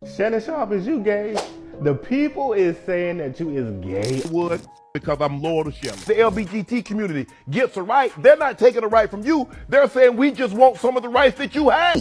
Shannon Sharpe, is you gay? The people is saying that you is gay. Would because I'm loyal to Shannon. The LGBT community gets a right. They're not taking a right from you. They're saying we just want some of the rights that you have.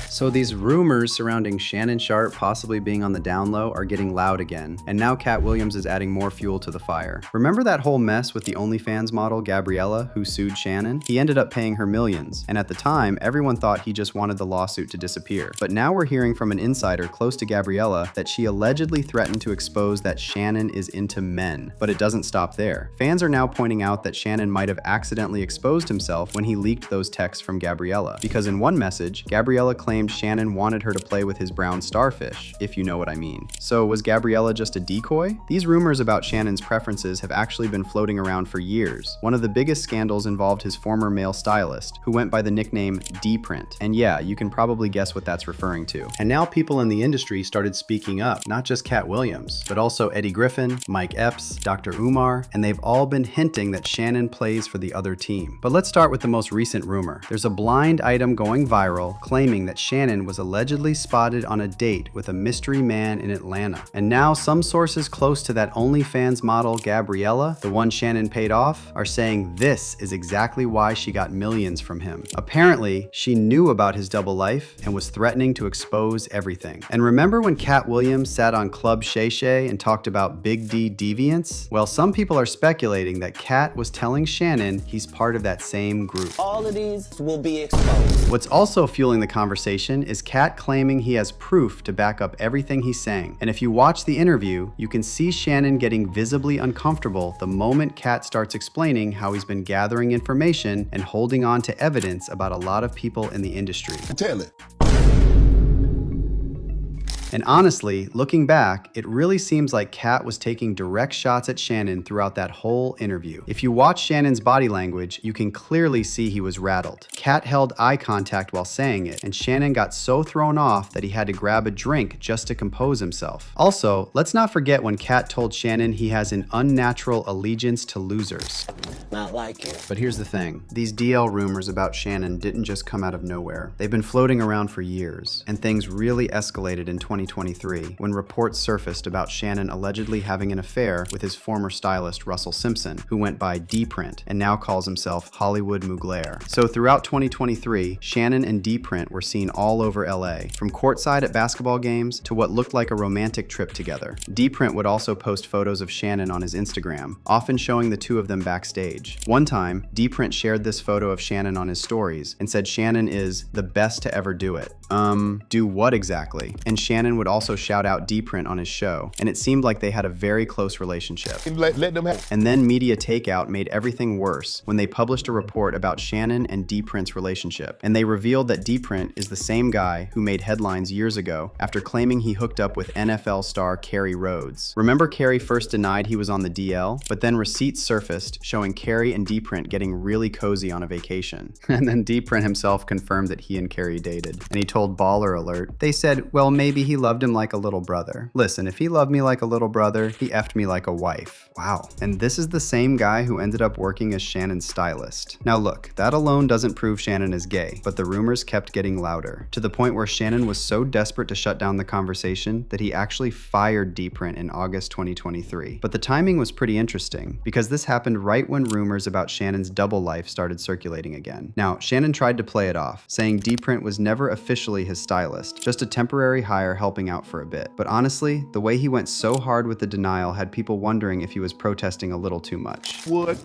So these rumors surrounding Shannon Sharpe possibly being on the down low are getting loud again, and now Katt Williams is adding more fuel to the fire. Remember that whole mess with the OnlyFans model Gabriella who sued Shannon? He ended up paying her millions, and at the time, everyone thought he just wanted the lawsuit to disappear. But now we're hearing from an insider close to Gabriella that she allegedly threatened to expose that Shannon is into men. But it doesn't stop there. Fans are now pointing out that Shannon might have accidentally exposed himself when he leaked those texts from Gabriella, because in one message, Gabriella claimed Shannon wanted her to play with his brown starfish, if you know what I mean. So was Gabriella just a decoy? These rumors about Shannon's preferences have actually been floating around for years. One of the biggest scandals involved his former male stylist, who went by the nickname D-Print. And yeah, you can probably guess what that's referring to. And now people in the industry started speaking up, not just Katt Williams, but also Eddie Griffin, Mike Epps, Dr. Umar, and they've all been hinting that Shannon plays for the other team. But let's start with the most recent rumor. There's a blind item going viral claiming that Shannon was allegedly spotted on a date with a mystery man in Atlanta. And now some sources close to that OnlyFans model Gabriella, the one Shannon paid off, are saying this is exactly why she got millions from him. Apparently, she knew about his double life and was threatening to expose everything. And remember when Katt Williams sat on Club Shay Shay and talked about Big D deviance? Well, some people are speculating that Katt was telling Shannon he's part of that same group. All of these will be exposed. What's also fueling the conversation is Katt claiming he has proof to back up everything he's saying. And if you watch the interview, you can see Shannon getting visibly uncomfortable the moment Katt starts explaining how he's been gathering information and holding on to evidence about a lot of people in the industry. Tell it. And honestly, looking back, it really seems like Katt was taking direct shots at Shannon throughout that whole interview. If you watch Shannon's body language, you can clearly see he was rattled. Katt held eye contact while saying it, and Shannon got so thrown off that he had to grab a drink just to compose himself. Also, let's not forget when Katt told Shannon he has an unnatural allegiance to losers. Not like you. But here's the thing, these DL rumors about Shannon didn't just come out of nowhere. They've been floating around for years, and things really escalated in 2023 when reports surfaced about Shannon allegedly having an affair with his former stylist Russell Simpson, who went by D-Print and now calls himself Hollywood Mugler. So throughout 2023, Shannon and D-Print were seen all over LA, from courtside at basketball games to what looked like a romantic trip together. D-Print would also post photos of Shannon on his Instagram, often showing the two of them backstage. One time, D-Print shared this photo of Shannon on his stories and said Shannon is the best to ever do it. Do what exactly? And Shannon would also shout out D-Print on his show, and it seemed like they had a very close relationship. Let them have. And then Media Takeout made everything worse when they published a report about Shannon and D-Print's relationship, and they revealed that D-Print is the same guy who made headlines years ago after claiming he hooked up with NFL star Kerry Rhodes. Remember Kerry first denied he was on the DL, but then receipts surfaced showing Kerry and D-Print getting really cozy on a vacation. And then D-Print himself confirmed that he and Kerry dated, and he told Baller Alert, they said, well, maybe he loved him like a little brother. Listen, if he loved me like a little brother, he effed me like a wife. Wow. And this is the same guy who ended up working as Shannon's stylist. Now look, that alone doesn't prove Shannon is gay, but the rumors kept getting louder, to the point where Shannon was so desperate to shut down the conversation that he actually fired D-Print in August 2023. But the timing was pretty interesting, because this happened right when rumors about Shannon's double life started circulating again. Now, Shannon tried to play it off, saying D-Print was never officially his stylist, just a temporary hire helping out for a bit. But honestly, the way he went so hard with the denial had people wondering if he was protesting a little too much. What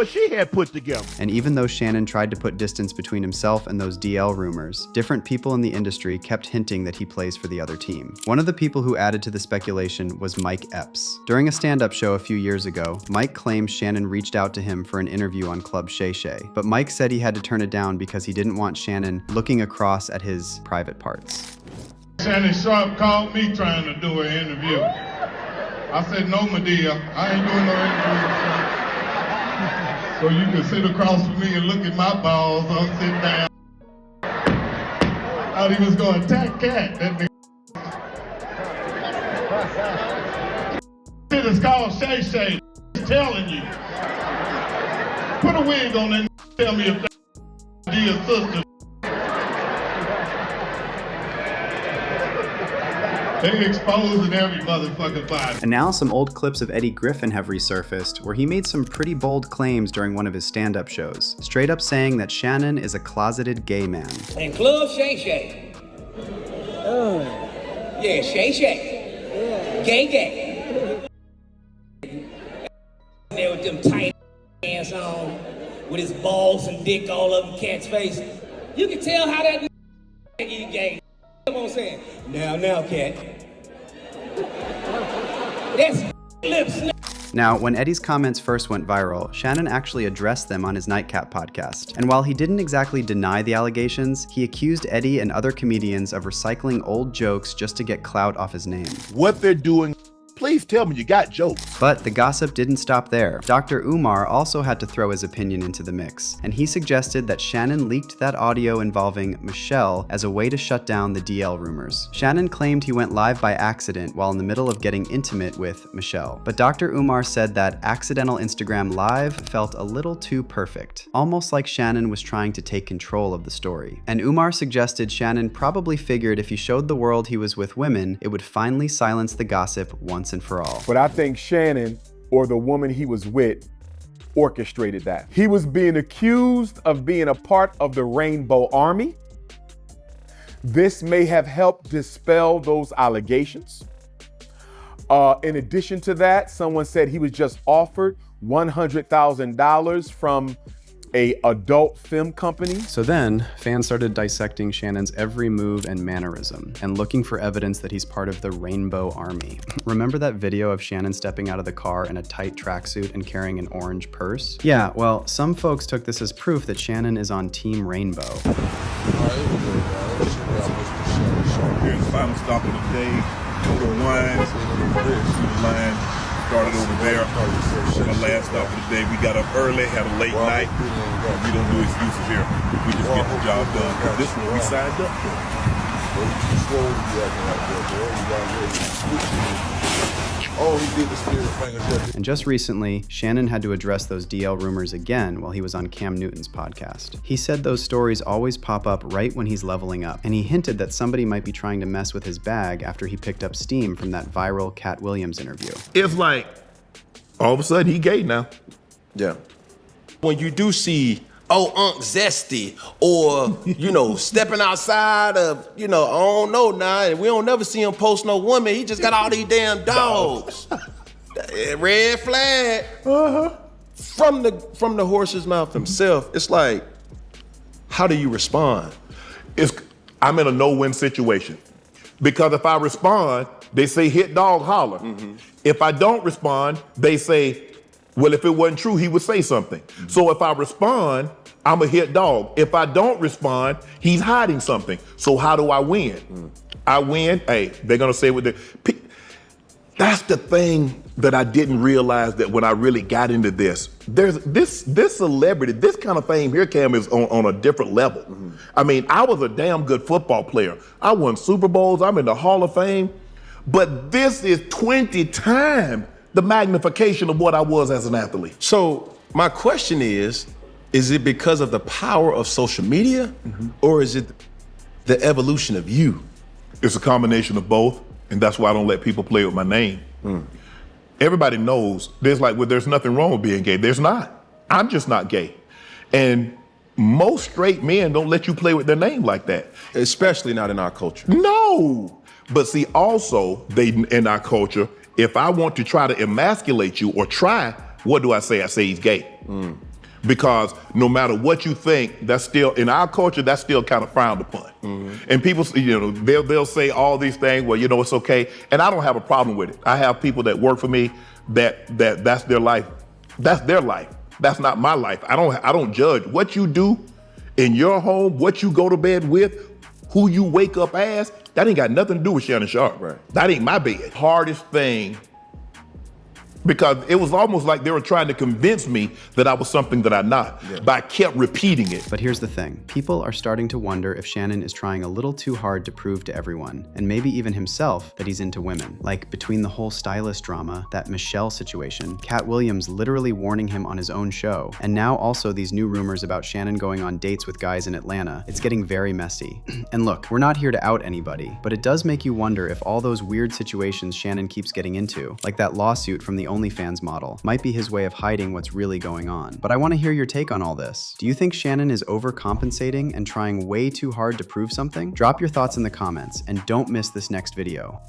she had put together. And even though Shannon tried to put distance between himself and those DL rumors, different people in the industry kept hinting that he plays for the other team. One of the people who added to the speculation was Mike Epps. During a stand-up show a few years ago, Mike claimed Shannon reached out to him for an interview on Club Shay Shay, but Mike said he had to turn it down because he didn't want Shannon looking across at his private parts. Shannon Sharpe called me trying to do an interview. I said, no, Medea, I ain't doing no interview. So you can sit across from me and look at my balls, I'll sit down. I thought he was going to attack Katt. That nigga. Shit is called Shay Shay. Telling you. Put a wig on that. Tell me if that's Medea's sister. They exposing every motherfucking body. And now some old clips of Eddie Griffin have resurfaced where he made some pretty bold claims during one of his stand-up shows, straight up saying that Shannon is a closeted gay man. And Club Shay Shay. Yeah, Shay Shay. Gay gay. There with them tight pants on, with his balls and dick all over Katt's face. You can tell how that nigga gay. Come on, saying, now, Katt. That's lips. Now, when Eddie's comments first went viral, Shannon actually addressed them on his Nightcap podcast. And while he didn't exactly deny the allegations, he accused Eddie and other comedians of recycling old jokes just to get clout off his name. What they're doing, please tell me you got jokes. But the gossip didn't stop there. Dr. Umar also had to throw his opinion into the mix, and he suggested that Shannon leaked that audio involving Michelle as a way to shut down the DL rumors. Shannon claimed he went live by accident while in the middle of getting intimate with Michelle, but Dr. Umar said that accidental Instagram live felt a little too perfect, almost like Shannon was trying to take control of the story. And Umar suggested Shannon probably figured if he showed the world he was with women, it would finally silence the gossip once and for all. But I think Shannon, or the woman he was with, orchestrated that. He was being accused of being a part of the Rainbow Army. This may have helped dispel those allegations. In addition to that, someone said he was just offered $100,000 from an adult film company. So then, fans started dissecting Shannon's every move and mannerism and looking for evidence that he's part of the Rainbow Army. Remember that video of Shannon stepping out of the car in a tight tracksuit and carrying an orange purse? Yeah, well, some folks took this as proof that Shannon is on Team Rainbow. Here's the final stop of the day. Total Wines. The line started over there. The last stop of the day. We got up early, had a late night. We don't do excuses here. We just get the job done. This is what we signed up for. And just recently, Shannon had to address those DL rumors again while he was on Cam Newton's podcast. He said those stories always pop up right when he's leveling up, and he hinted that somebody might be trying to mess with his bag after he picked up steam from that viral Katt Williams interview. It's like, all of a sudden, he gay now. Yeah. When you do see, oh, Unc Zesty, or, stepping outside of, I don't know now, and we don't never see him post no woman, he just got all these damn dogs. Red flag. From the horse's mouth himself, it's like, how do you respond? I'm in a no-win situation. Because if I respond, they say hit dog holler. If I don't respond, they say, well, if it wasn't true, he would say something. So if I respond, I'm a hit dog. If I don't respond, he's hiding something. So how do I win? I win. Hey, they're gonna say what that's the thing that I didn't realize that when I really got into this. There's this celebrity, this kind of fame here, Cam, is on a different level. I mean, I was a damn good football player. I won Super Bowls, I'm in the Hall of Fame, but this is 20 times the magnification of what I was as an athlete. So my question is it because of the power of social media, or is it the evolution of you? It's a combination of both, and that's why I don't let people play with my name. Everybody knows there's nothing wrong with being gay. There's not. I'm just not gay. And most straight men don't let you play with their name like that. Especially not in our culture. No. But see, also, in our culture, if I want to try to emasculate you or try, what do I say? I say he's gay. Because no matter what you think, that's still, in our culture, that's still kind of frowned upon. And people, they'll say all these things, well, it's okay. And I don't have a problem with it. I have people that work for me that's their life. That's their life. That's not my life. I don't judge what you do in your home, what you go to bed with, who you wake up as. That ain't got nothing to do with Shannon Sharpe. Right. That ain't my bed. Hardest thing Because it was almost like they were trying to convince me that I was something that I'm not, but I kept repeating it. But here's the thing. People are starting to wonder if Shannon is trying a little too hard to prove to everyone, and maybe even himself, that he's into women. Like between the whole stylist drama, that Michelle situation, Katt Williams literally warning him on his own show, and now also these new rumors about Shannon going on dates with guys in Atlanta. It's getting very messy. And look, we're not here to out anybody, but it does make you wonder if all those weird situations Shannon keeps getting into, like that lawsuit from the OnlyFans model, might be his way of hiding what's really going on. But I want to hear your take on all this. Do you think Shannon is overcompensating and trying way too hard to prove something? Drop your thoughts in the comments, and don't miss this next video.